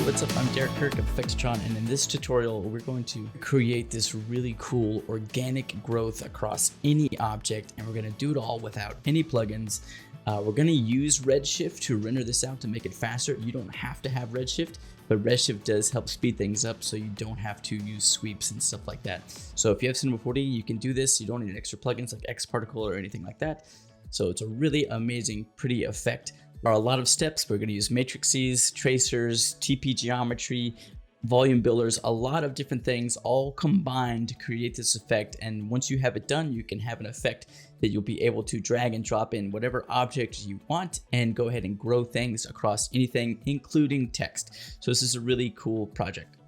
what's up? I'm Kirk of Effectatron, and in this tutorial we're going to create this really cool organic growth across any object, and we're going to do it all without any plugins. We're going to use Redshift to render this out to make it faster. You don't have to have Redshift, but Redshift does help speed things up so you don't have to use sweeps and stuff like that. So if you have Cinema 4D, you can do this. You don't need extra plugins like XParticle or anything like that. So it's a really amazing, pretty effect. There are a lot of steps. We're going to use matrices, tracers, TP geometry, volume builders, a lot of different things all combined to create this effect. And once you have it done, you can have an effect that you'll be able to drag and drop in whatever object you want and go ahead and grow things across anything, including text. So this is a really cool project.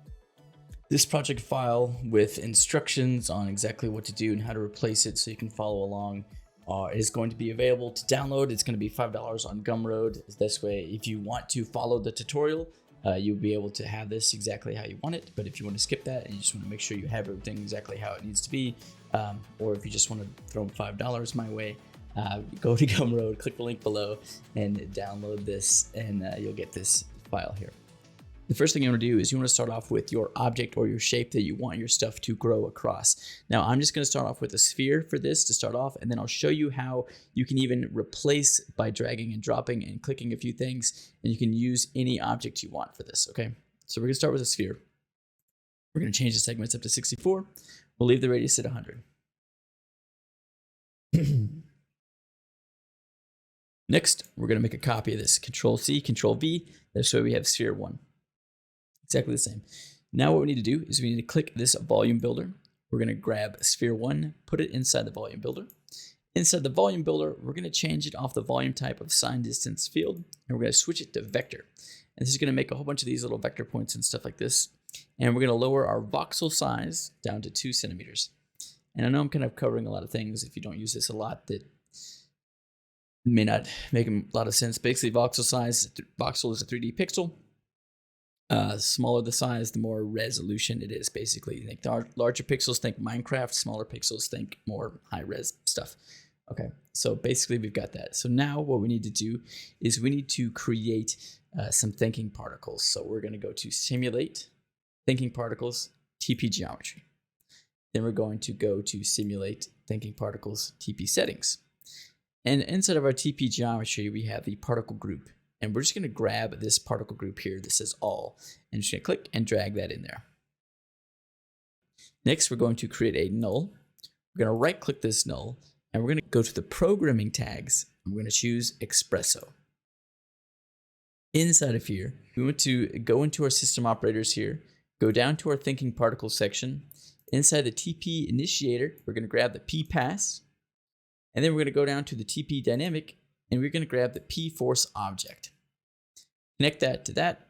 This project file with instructions on exactly what to do and how to replace it so you can follow along is going to be available to download. It's going to be $5 on Gumroad. This way, if you want to follow the tutorial, you'll be able to have this exactly how you want it. But if you want to skip that and you just want to make sure you have everything exactly how it needs to be, or if you just want to throw $5 my way, go to Gumroad, click the link below, and download this, and you'll get this file here. The first thing you want to do is you want to start off with your object or your shape that you want your stuff to grow across. Now, I'm just going to start off with a sphere for this to start off, and then I'll show you how you can even replace by dragging and dropping and clicking a few things, and you can use any object you want for this, okay? So we're going to start with a sphere. We're going to change the segments up to 64. We'll leave the radius at 100. Next, we're going to make a copy of this. Control-C, Control-V. This way we have sphere 1. Exactly the same. Now what we need to do is we need to click this volume builder. We're going to grab sphere 1, put it inside the volume builder. Inside the volume builder, we're going to change it off the volume type of sign distance field, and we're going to switch it to vector. And this is going to make a whole bunch of these little vector points and stuff like this. And we're going to lower our voxel size down to 2 centimeters. And I know I'm kind of covering a lot of things if you don't use this a lot that may not make a lot of sense. Basically, voxel size, voxel is a 3D pixel. Smaller the size, the more resolution it is, basically. Think larger pixels, think Minecraft. Smaller pixels, think more high-res stuff. Okay, so basically we've got that. So now what we need to do is we need to create some thinking particles. So we're going to go to Simulate, Thinking Particles, TP Geometry. Then we're going to go to Simulate, Thinking Particles, TP Settings. And inside of our TP Geometry, we have the particle group. And we're just going to grab this particle group here that says all, and just going to click and drag that in there. Next, we're going to create a null. We're going to right click this null, and we're going to go to the programming tags. And we're going to choose Espresso. Inside of here, we want to go into our system operators here, go down to our thinking particles section. Inside the TP initiator, we're going to grab the P pass, and then we're going to go down to the TP dynamic, and we're going to grab the P force object. Connect that to that,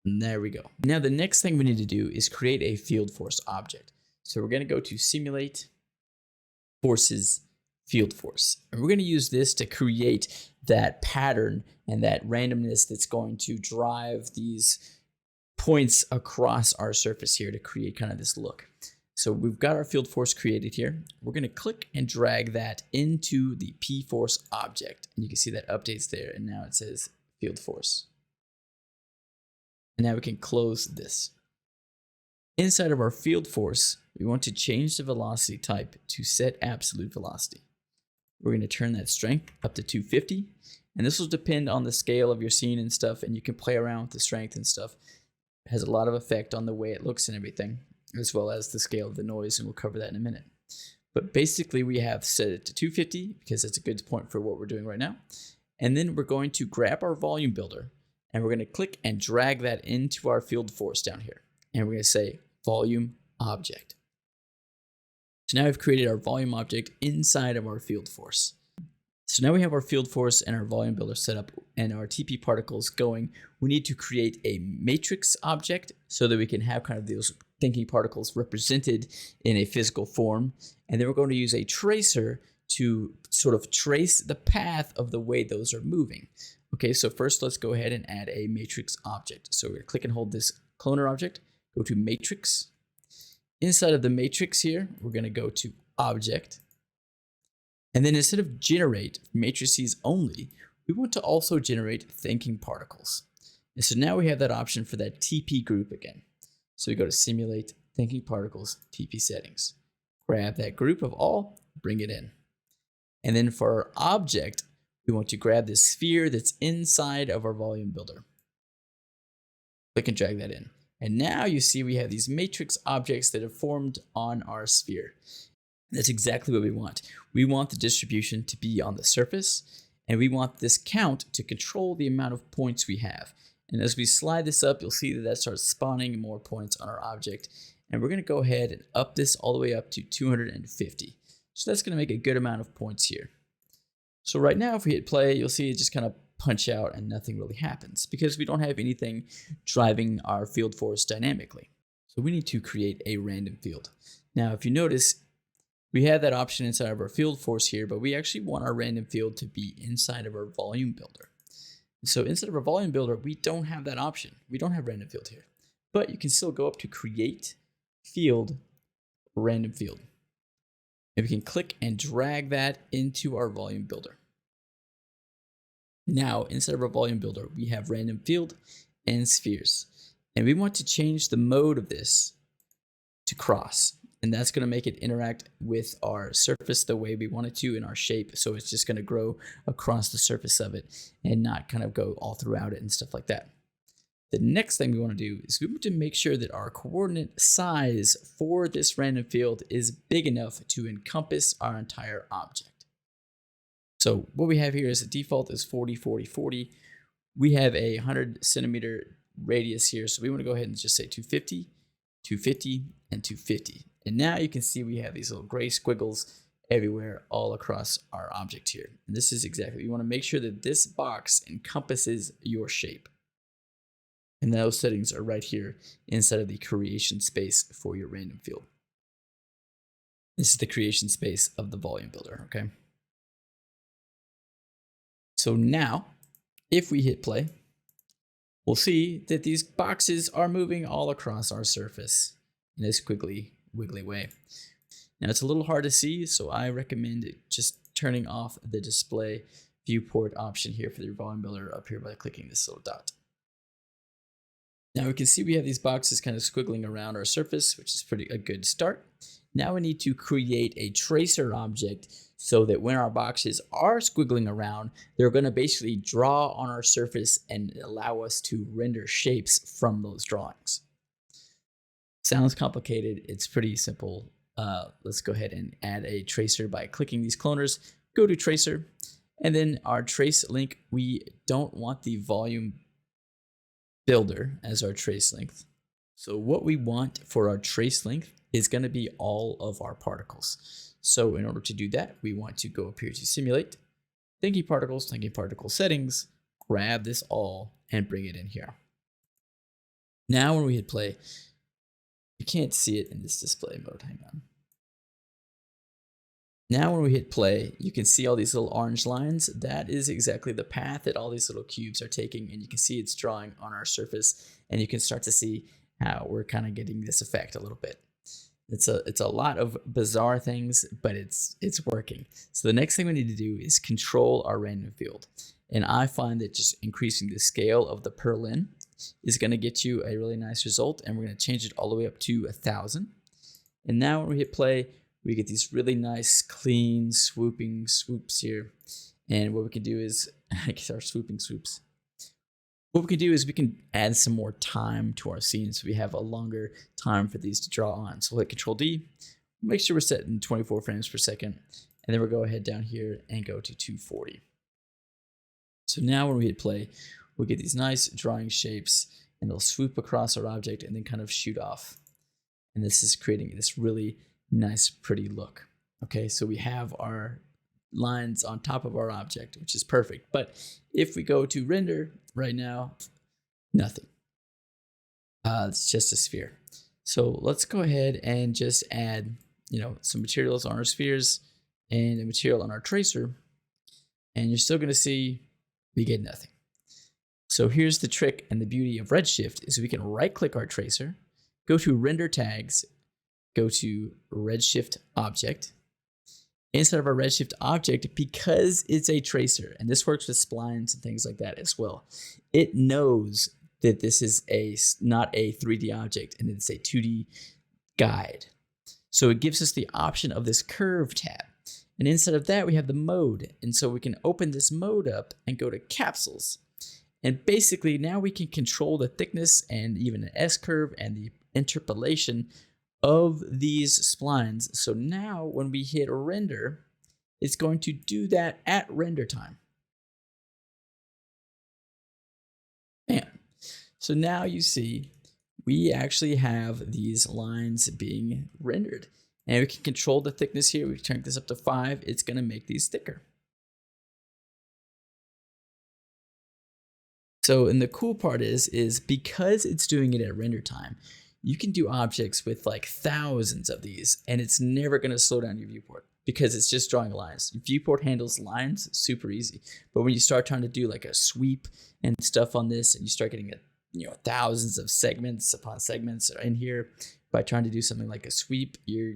and there we go. Now the next thing we need to do is create a field force object. So we're going to go to Simulate, Forces, Field Force. And we're going to use this to create that pattern and that randomness that's going to drive these points across our surface here to create kind of this look. So we've got our field force created here. We're going to click and drag that into the P force object. And you can see that updates there. And now it says field force. And now we can close this. Inside of our field force, we want to change the velocity type to set absolute velocity. We're going to turn that strength up to 250. And this will depend on the scale of your scene and stuff. And you can play around with the strength and stuff. It has a lot of effect on the way it looks and everything, as well as the scale of the noise, and we'll cover that in a minute. But basically we have set it to 250 because that's a good point for what we're doing right now. And then we're going to grab our volume builder, and we're going to click and drag that into our field force down here. And we're going to say volume object. So now we've created our volume object inside of our field force. So now we have our field force and our volume builder set up and our TP particles going. We need to create a matrix object so that we can have kind of those thinking particles represented in a physical form. And then we're going to use a tracer to sort of trace the path of the way those are moving. Okay, so first let's go ahead and add a matrix object. So we're going to click and hold this cloner object, go to matrix. Inside of the matrix here, we're going to go to object. And then instead of generate matrices only, we want to also generate thinking particles. And so now we have that option for that TP group again. So we go to Simulate, Thinking Particles, TP Settings. Grab that group of all, bring it in. And then for our object, we want to grab this sphere that's inside of our volume builder. Click and drag that in. And now you see we have these matrix objects that have formed on our sphere. That's exactly what we want. We want the distribution to be on the surface, and we want this count to control the amount of points we have. And as we slide this up, you'll see that that starts spawning more points on our object. And we're going to go ahead and up this all the way up to 250. So that's going to make a good amount of points here. So right now, if we hit play, you'll see it just kind of punch out and nothing really happens because we don't have anything driving our field force dynamically. So we need to create a random field. Now, if you notice, we have that option inside of our field force here, but we actually want our random field to be inside of our volume builder. So inside of our volume builder, we don't have that option. We don't have random field here, but you can still go up to create field, random field. And we can click and drag that into our volume builder. Now, inside of our volume builder, we have random field and spheres. And we want to change the mode of this to cross. And that's going to make it interact with our surface the way we want it to in our shape. So it's just going to grow across the surface of it and not kind of go all throughout it and stuff like that. The next thing we want to do is we want to make sure that our coordinate size for this random field is big enough to encompass our entire object. So what we have here is the default is 40, 40, 40. We have a 100 centimeter radius here. So we want to go ahead and just say 250, 250, and 250. And now you can see we have these little gray squiggles everywhere all across our object here. And this is exactly, you want to make sure that this box encompasses your shape. And those settings are right here inside of the creation space for your random field. This is the creation space of the volume builder, okay? So now, if we hit play, we'll see that these boxes are moving all across our surface in this wiggly way. Now it's a little hard to see, so I recommend just turning off the display viewport option here for the volume builder up here by clicking this little dot. Now we can see we have these boxes kind of squiggling around our surface, which is a good start. Now we need to create a tracer object so that when our boxes are squiggling around, they're going to basically draw on our surface and allow us to render shapes from those drawings. Sounds complicated. It's pretty simple. Let's go ahead and add a tracer by clicking these cloners. Go to tracer, and then our trace link. We don't want the volume builder as our trace length. So what we want for our trace length is going to be all of our particles. So in order to do that, we want to go up here to Simulate, Thinking Particles, Thinking Particle Settings, grab this all and bring it in here. Now when we hit play, you can't see it in this display mode. Hang on. Now when we hit play, you can see all these little orange lines. That is exactly the path that all these little cubes are taking, and you can see it's drawing on our surface, and you can start to see how we're kind of getting this effect a little bit. It's a lot of bizarre things, but it's working. So the next thing we need to do is control our random field. And I find that just increasing the scale of the per lin is going to get you a really nice result, and we're going to change it all the way up to 1,000. And now when we hit play, we get these really nice, clean, swooping swoops here. And what we can do is, our swooping swoops. What we can do is we can add some more time to our scene so we have a longer time for these to draw on. So we'll hit Control D, make sure we're set in 24 frames per second, and then we'll go ahead down here and go to 240. So now when we hit play, we'll get these nice drawing shapes, and they'll swoop across our object and then kind of shoot off. And this is creating this really nice, pretty look. Okay, so we have our lines on top of our object, which is perfect. But if we go to render right now, nothing. It's just a sphere. So let's go ahead and just add, some materials on our spheres and a material on our tracer, and you're still going to see we get nothing. So here's the trick and the beauty of Redshift is we can right click our tracer, go to render tags, go to Redshift object. Inside of our Redshift object, because it's a tracer, and this works with splines and things like that as well, it knows that this is not a 3D object and it's a 2D guide. So it gives us the option of this curve tab. And inside of that, we have the mode. And so we can open this mode up and go to capsules. And basically now we can control the thickness and even an S-curve and the interpolation of these splines. So now when we hit render, it's going to do that at render time. Bam. So now you see we actually have these lines being rendered. And we can control the thickness here. We turn this up to 5. It's going to make these thicker. So, and the cool part is because it's doing it at render time, you can do objects with like thousands of these, and it's never going to slow down your viewport because it's just drawing lines. Your viewport handles lines super easy. But when you start trying to do like a sweep and stuff on this, and you start getting thousands of segments upon segments in here, by trying to do something like a sweep, you're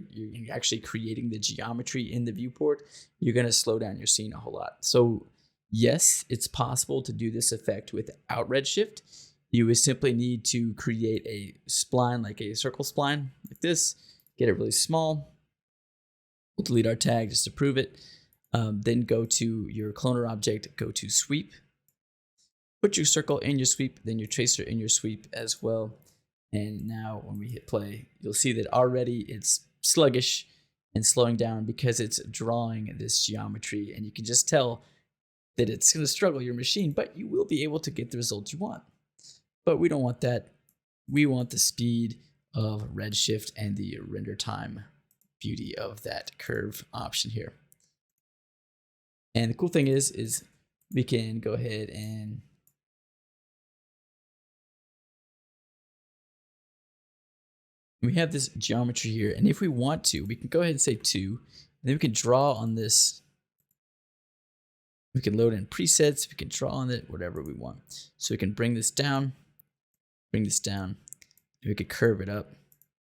actually creating the geometry in the viewport. You're going to slow down your scene a whole lot. So yes, it's possible to do this effect without Redshift. You would simply need to create a spline, like a circle spline like this, get it really small. We'll delete our tag just to prove it. Then go to your cloner object, go to sweep. Put your circle in your sweep, then your tracer in your sweep as well. And now when we hit play, you'll see that already it's sluggish and slowing down because it's drawing this geometry. And you can just tell that it's going to struggle your machine, but you will be able to get the results you want. But we don't want that. We want the speed of Redshift and the render time beauty of that curve option here. And the cool thing is we can go ahead and we have this geometry here, and if we want to, we can go ahead and say 2, and then we can draw on this. We can load in presets, we can draw on it, whatever we want. So we can bring this down, and we could curve it up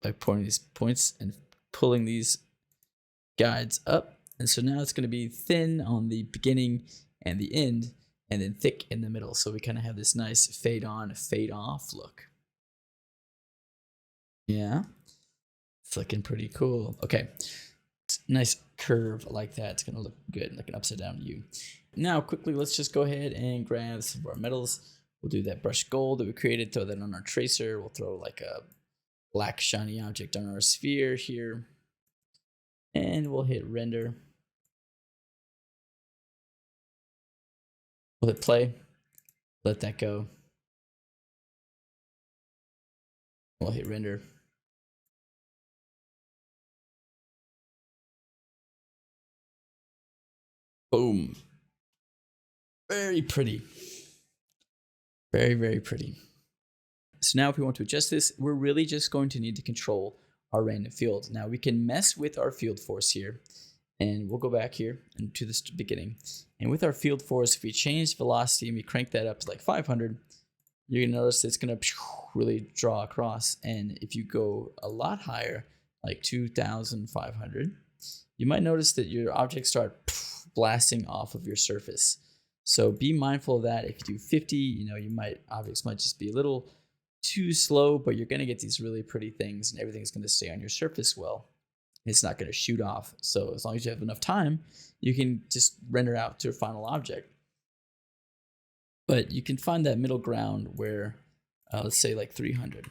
by pointing these points and pulling these guides up. And so now it's going to be thin on the beginning and the end, and then thick in the middle. So we kind of have this nice fade on, fade off look. Yeah, it's looking pretty cool. Okay, nice curve like that. It's gonna look good, like an upside down U. Now, quickly, let's just go ahead and grab some of our metals. We'll do that brush gold that we created, throw that on our tracer. We'll throw like a black shiny object on our sphere here. And we'll hit render. We'll hit play, let that go. We'll hit render. Boom. Very pretty. Very, very pretty. So now if we want to adjust this, we're really just going to need to control our random field. Now we can mess with our field force here, and we'll go back here and to the beginning. And with our field force, if we change velocity and we crank that up to like 500, you're gonna notice it's gonna really draw across. And if you go a lot higher, like 2,500, you might notice that your objects start blasting off of your surface. So be mindful of that. If you do 50, objects might just be a little too slow, but you're gonna get these really pretty things and everything's gonna stay on your surface well. It's not gonna shoot off. So as long as you have enough time, you can just render out to a final object. But you can find that middle ground where, let's say like 300,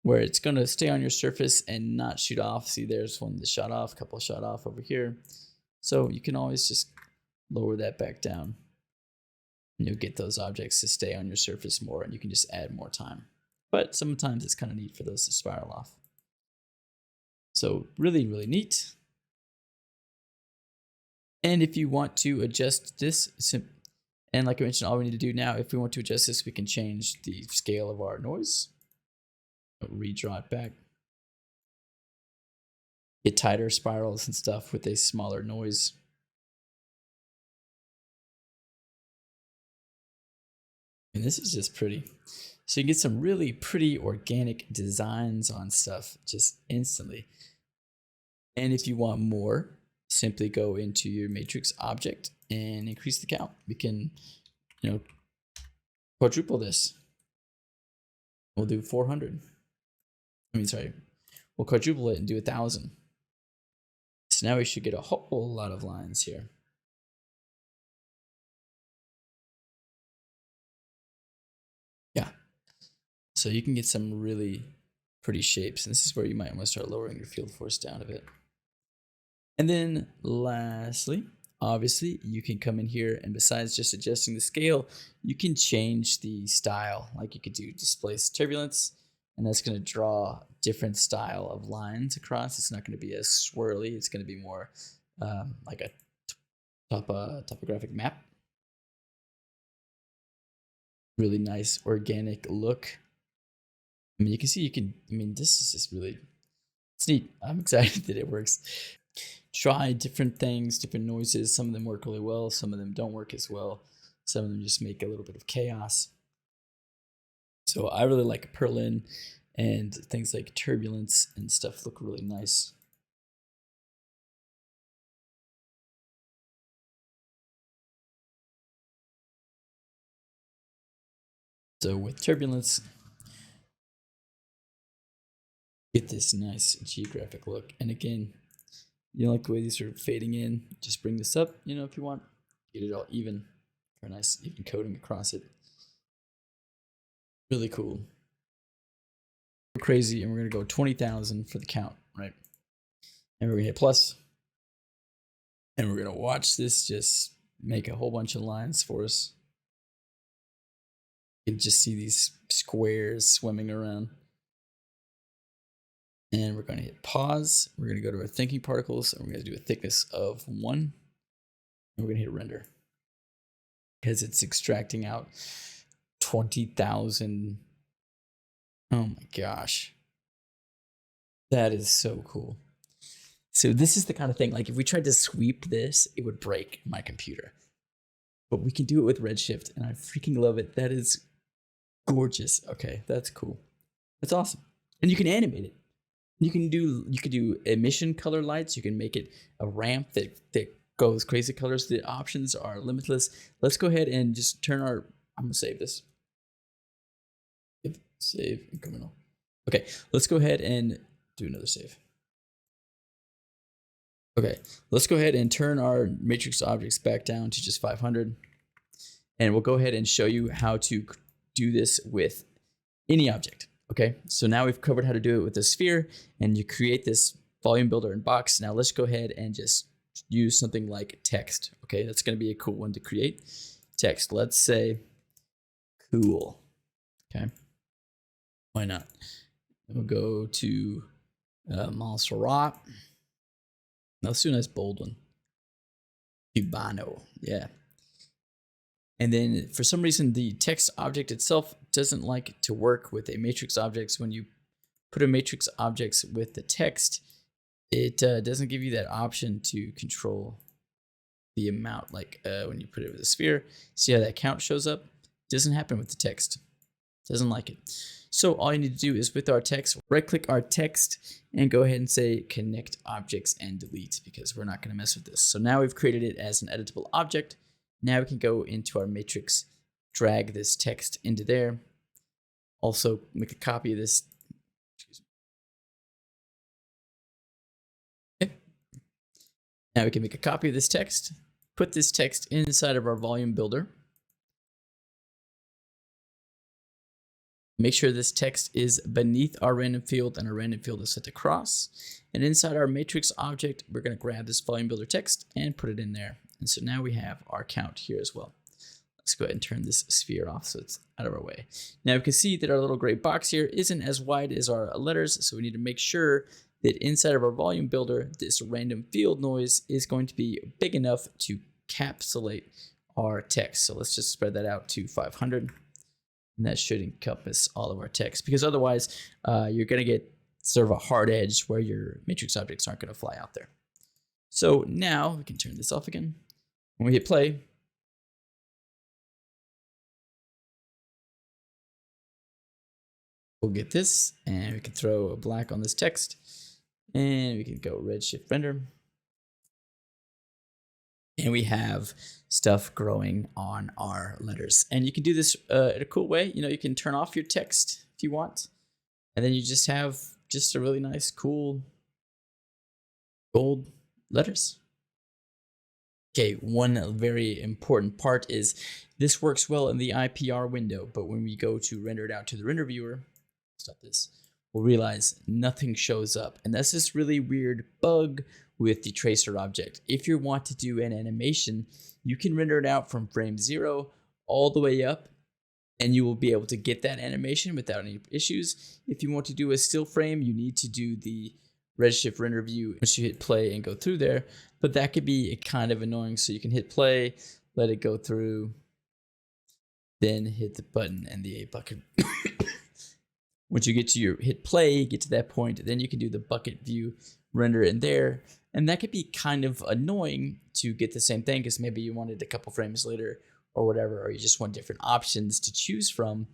where it's gonna stay on your surface and not shoot off. See, there's one that shot off, a couple shot off over here. So you can always just lower that back down and you'll get those objects to stay on your surface more, and you can just add more time. But sometimes it's kind of neat for those to spiral off. So really, really neat. And if you want to adjust this, and like I mentioned, all we need to do now, if we want to adjust this, we can change the scale of our noise. Redraw it back. Get tighter spirals and stuff with a smaller noise. And this is just pretty. So you get some really pretty organic designs on stuff just instantly. And if you want more, simply go into your matrix object and increase the count. We can, quadruple this. We'll do 400. We'll quadruple it and do 1,000. So now we should get a whole lot of lines here. Yeah. So you can get some really pretty shapes. And this is where you might want to start lowering your field force down a bit. And then lastly, obviously, you can come in here and besides just adjusting the scale, you can change the style. Like you could do Displacement Turbulence, and that's going to draw different style of lines across. It's not going to be as swirly. It's going to be more like a topographic map. Really nice organic look. I mean, you can see this is just really, it's neat. I'm excited that it works. Try different things, different noises. Some of them work really well. Some of them don't work as well. Some of them just make a little bit of chaos. So I really like Perlin, and things like turbulence and stuff look really nice. So with turbulence, get this nice geographic look. And again, you don't like the way these are fading in, just bring this up, if you want. Get it all even for a nice even coating across it. Really cool. We're crazy, and we're gonna go 20,000 for the count, right? And we're gonna hit plus. And we're gonna watch this just make a whole bunch of lines for us. You can just see these squares swimming around. And we're going to hit pause. We're going to go to our thinking particles, and we're going to do a thickness of 1. And we're going to hit render. Because it's extracting out 20,000. Oh my gosh. That is so cool. So this is the kind of thing, like if we tried to sweep this, it would break my computer. But we can do it with Redshift, and I freaking love it. That is gorgeous. Okay, that's cool. That's awesome. And you can animate it. You could do emission color lights. You can make it a ramp that goes crazy colors. The options are limitless. Let's go ahead and just turn our, I'm gonna save this. Save incremental. Okay, let's go ahead and do another save. Okay, let's go ahead and turn our matrix objects back down to just 500. And we'll go ahead and show you how to do this with any object. Okay, so now we've covered how to do it with the sphere, and you create this volume builder and box. Now let's go ahead and just use something like text. Okay, that's going to be a cool one to create. Text, let's say cool. Okay, why not? We'll go to Montserrat. Now let's do a nice bold one. Cubano, yeah. And then for some reason, the text object itself doesn't like to work with a matrix objects. When you put a matrix objects with the text, it doesn't give you that option to control the amount. Like when you put it with a sphere, see how that count shows up? Doesn't happen with the text. Doesn't like it. So all you need to do is with our text, right click our text and go ahead and say connect objects and delete, because we're not going to mess with this. So now we've created it as an editable object. Now we can go into our matrix, drag this text into there. Also make a copy of this. Okay. Now we can make a copy of this text, put this text inside of our volume builder. Make sure this text is beneath our random field and our random field is set to cross. And inside our matrix object, we're going to grab this volume builder text and put it in there. And so now we have our count here as well. Let's go ahead and turn this sphere off so it's out of our way. Now we can see that our little gray box here isn't as wide as our letters. So we need to make sure that inside of our volume builder, this random field noise is going to be big enough to encapsulate our text. So let's just spread that out to 500. And that should encompass all of our text, because otherwise you're going to get sort of a hard edge where your matrix objects aren't going to fly out there. So now we can turn this off again. When we hit play, we'll get this, and we can throw a black on this text, and we can go Redshift render. And we have stuff growing on our letters. And you can do this in a cool way. You know, you can turn off your text if you want. And then you just have just a really nice, cool gold letters. Okay, one very important part is this works well in the IPR window, but when we go to render it out to the render viewer, stop this, we'll realize nothing shows up. And that's this really weird bug with the tracer object. If you want to do an animation, you can render it out from frame 0 all the way up, and you will be able to get that animation without any issues. If you want to do a still frame, you need to do the Redshift render view once you hit play and go through there, but that could be kind of annoying. So you can hit play, let it go through, then hit the button and the A bucket. Once you get to your hit play, get to that point, then you can do the bucket view, render in there. And that could be kind of annoying to get the same thing because maybe you wanted a couple frames later or whatever, or you just want different options to choose from.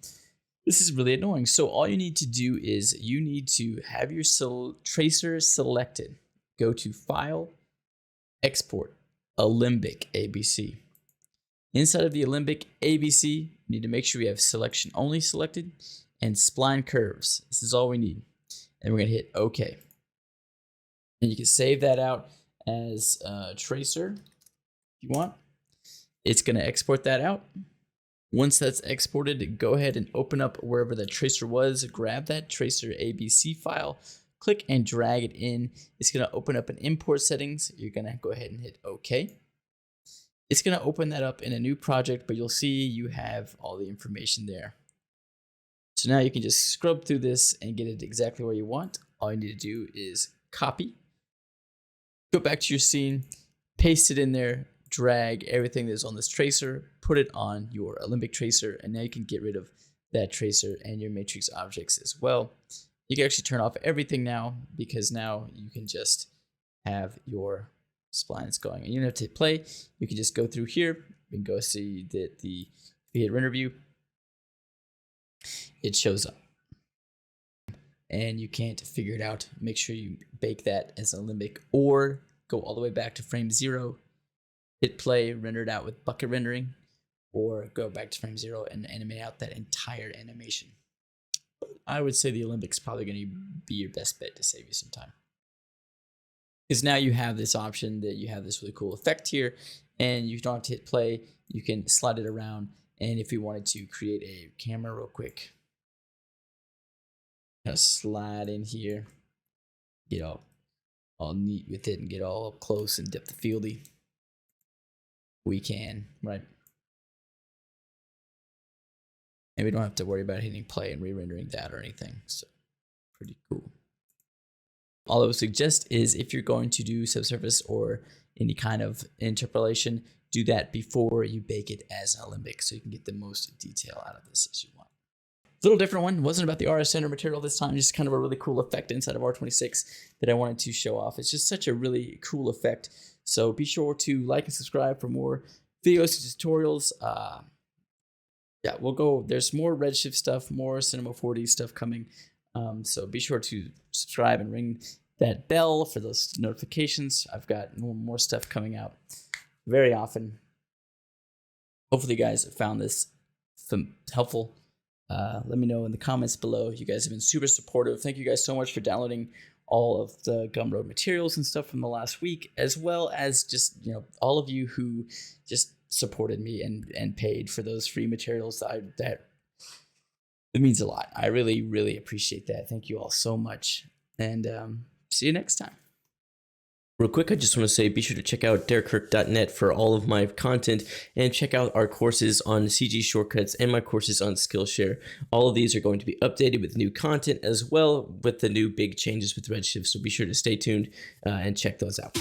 This is really annoying. So all you need to do is you need to have your tracer selected. Go to File, Export, Alembic ABC. Inside of the Alembic ABC, you need to make sure we have Selection Only selected and Spline Curves. This is all we need. And we're going to hit OK. And you can save that out as tracer if you want. It's going to export that out. Once that's exported, go ahead and open up wherever the tracer was. Grab that tracer ABC file, click and drag it in. It's going to open up an import settings. You're going to go ahead and hit OK. It's going to open that up in a new project, but you'll see you have all the information there. So now you can just scrub through this and get it exactly where you want. All you need to do is copy, go back to your scene, paste it in there, drag everything that's on this tracer, put it on your Alembic tracer, and now you can get rid of that tracer and your matrix objects as well. You can actually turn off everything now because now you can just have your splines going. And you don't have to hit play. You can just go through here and go see that if you hit render view, it shows up. And you can't figure it out. Make sure you bake that as an Alembic or go all the way back to frame 0. Hit play, render it out with bucket rendering, or go back to frame 0 and animate out that entire animation. I would say the Alembic's probably going to be your best bet to save you some time. Because now you have this option that you have this really cool effect here, and you don't have to hit play. You can slide it around, and if you wanted to create a camera real quick, kind of slide in here, get all neat with it and get all up close and depth of fieldy. We can, right? And we don't have to worry about hitting play and re-rendering that or anything. So pretty cool. All I would suggest is if you're going to do subsurface or any kind of interpolation, do that before you bake it as an Alembic so you can get the most detail out of this as you want. Little different one. Wasn't about the RS Center material this time, just kind of a really cool effect inside of R26 that I wanted to show off. It's just such a really cool effect. So be sure to like and subscribe for more videos and tutorials. Yeah, we'll go. There's more Redshift stuff, more Cinema 4D stuff coming. So be sure to subscribe and ring that bell for those notifications. I've got more stuff coming out very often. Hopefully you guys have found this helpful. Let me know in the comments below. You guys have been super supportive. Thank you guys so much for downloading all of the Gumroad materials and stuff from the last week, as well as just, all of you who just supported me and paid for those free materials. That it means a lot. I really, really appreciate that. Thank you all so much. And see you next time. Real quick, I just want to say be sure to check out DerekKirk.net for all of my content and check out our courses on CG shortcuts and my courses on Skillshare. All of these are going to be updated with new content as well with the new big changes with Redshift, so be sure to stay tuned and check those out.